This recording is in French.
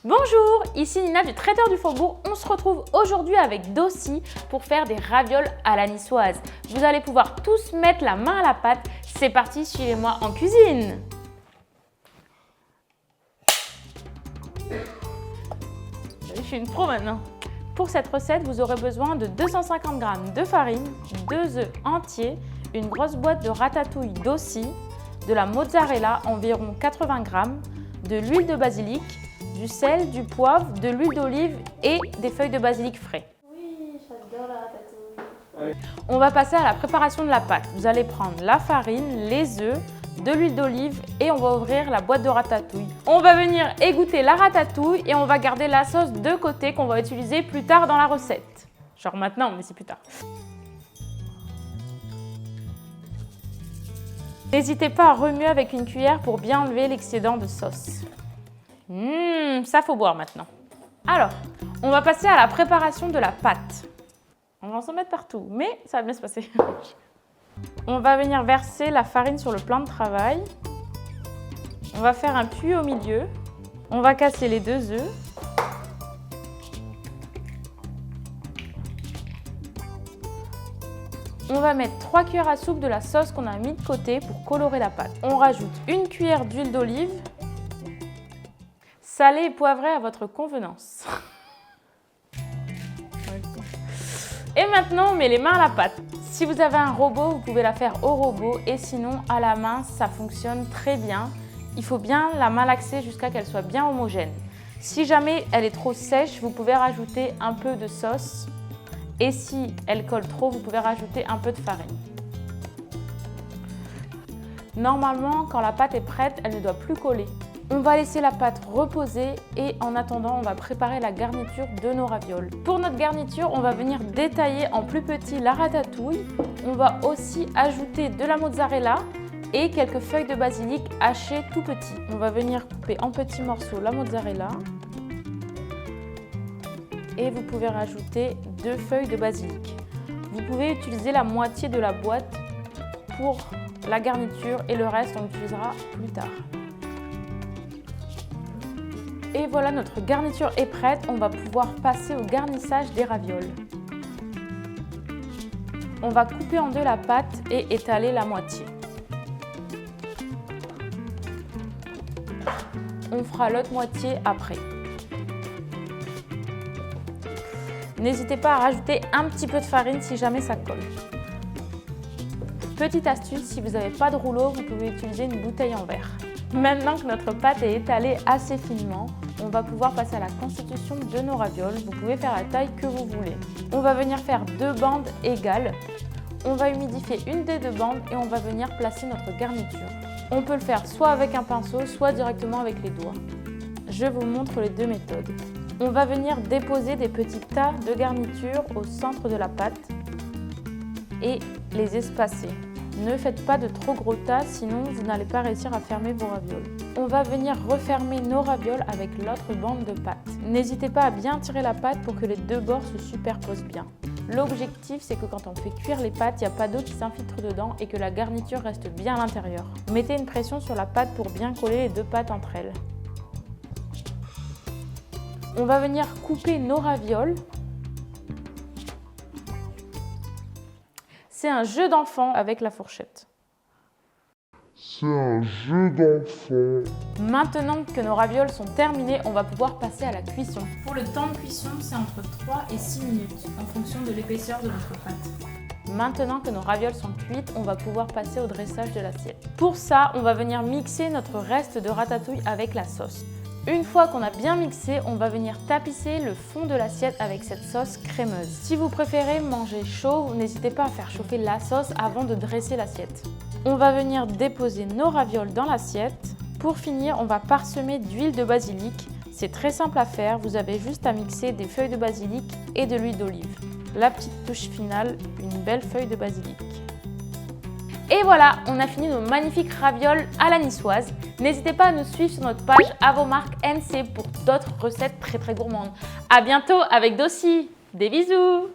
Bonjour, ici Nina du Traiteur du Faubourg. On se retrouve aujourd'hui avec Dossi pour faire des ravioles à la niçoise. Vous allez pouvoir tous mettre la main à la pâte. C'est parti, suivez-moi en cuisine. Je suis une pro maintenant. Pour cette recette, vous aurez besoin de 250 g de farine, 2 œufs entiers, une grosse boîte de ratatouille Dossi, de la mozzarella environ 80 g, de l'huile de basilic, du sel, du poivre, de l'huile d'olive et des feuilles de basilic frais. Oui, j'adore la ratatouille. On va passer à la préparation de la pâte. Vous allez prendre la farine, les œufs, de l'huile d'olive et on va ouvrir la boîte de ratatouille. On va venir égoutter la ratatouille et on va garder la sauce de côté qu'on va utiliser plus tard dans la recette. Genre maintenant, mais c'est plus tard. N'hésitez pas à remuer avec une cuillère pour bien enlever l'excédent de sauce. Ça faut boire maintenant. Alors, on va passer à la préparation de la pâte. On va s'en mettre partout, mais ça va bien se passer. On va venir verser la farine sur le plan de travail. On va faire un puits au milieu. On va casser les 2 œufs. On va mettre 3 cuillères à soupe de la sauce qu'on a mis de côté pour colorer la pâte. On rajoute une cuillère d'huile d'olive. Salé et poivré à votre convenance. Et maintenant, on met les mains à la pâte. Si vous avez un robot, vous pouvez la faire au robot et sinon, à la main, ça fonctionne très bien. Il faut bien la malaxer jusqu'à qu'elle soit bien homogène. Si jamais elle est trop sèche, vous pouvez rajouter un peu de sauce. Et si elle colle trop, vous pouvez rajouter un peu de farine. Normalement, quand la pâte est prête, elle ne doit plus coller. On va laisser la pâte reposer et en attendant, on va préparer la garniture de nos ravioles. Pour notre garniture, on va venir détailler en plus petit la ratatouille. On va aussi ajouter de la mozzarella et quelques feuilles de basilic hachées tout petits. On va venir couper en petits morceaux la mozzarella. Et vous pouvez rajouter 2 feuilles de basilic. Vous pouvez utiliser la moitié de la boîte pour la garniture et le reste on l'utilisera plus tard. Et voilà, notre garniture est prête. On va pouvoir passer au garnissage des ravioles. On va couper en 2 la pâte et étaler la moitié. On fera l'autre moitié après. N'hésitez pas à rajouter un petit peu de farine si jamais ça colle. Petite astuce, si vous n'avez pas de rouleau, vous pouvez utiliser une bouteille en verre. Maintenant que notre pâte est étalée assez finement, on va pouvoir passer à la constitution de nos ravioles. Vous pouvez faire la taille que vous voulez. On va venir faire 2 bandes égales. On va humidifier une des 2 bandes et on va venir placer notre garniture. On peut le faire soit avec un pinceau, soit directement avec les doigts. Je vous montre les 2 méthodes. On va venir déposer des petits tas de garniture au centre de la pâte et les espacer. Ne faites pas de trop gros tas, sinon vous n'allez pas réussir à fermer vos ravioles. On va venir refermer nos ravioles avec l'autre bande de pâte. N'hésitez pas à bien tirer la pâte pour que les 2 bords se superposent bien. L'objectif, c'est que quand on fait cuire les pâtes, il n'y a pas d'eau qui s'infiltre dedans et que la garniture reste bien à l'intérieur. Mettez une pression sur la pâte pour bien coller les 2 pâtes entre elles. On va venir couper nos ravioles. C'est un jeu d'enfant avec la fourchette. C'est un jeu d'enfant. Maintenant que nos ravioles sont terminées, on va pouvoir passer à la cuisson. Pour le temps de cuisson, c'est entre 3 et 6 minutes, en fonction de l'épaisseur de notre pâte. Maintenant que nos ravioles sont cuites, on va pouvoir passer au dressage de l'assiette. Pour ça, on va venir mixer notre reste de ratatouille avec la sauce. Une fois qu'on a bien mixé, on va venir tapisser le fond de l'assiette avec cette sauce crémeuse. Si vous préférez manger chaud, n'hésitez pas à faire chauffer la sauce avant de dresser l'assiette. On va venir déposer nos ravioles dans l'assiette. Pour finir, on va parsemer d'huile de basilic. C'est très simple à faire, vous avez juste à mixer des feuilles de basilic et de l'huile d'olive. La petite touche finale, une belle feuille de basilic. Et voilà, on a fini nos magnifiques ravioles à la niçoise. N'hésitez pas à nous suivre sur notre page À vos marques NC pour d'autres recettes très gourmandes. À bientôt avec Dossi. Des bisous!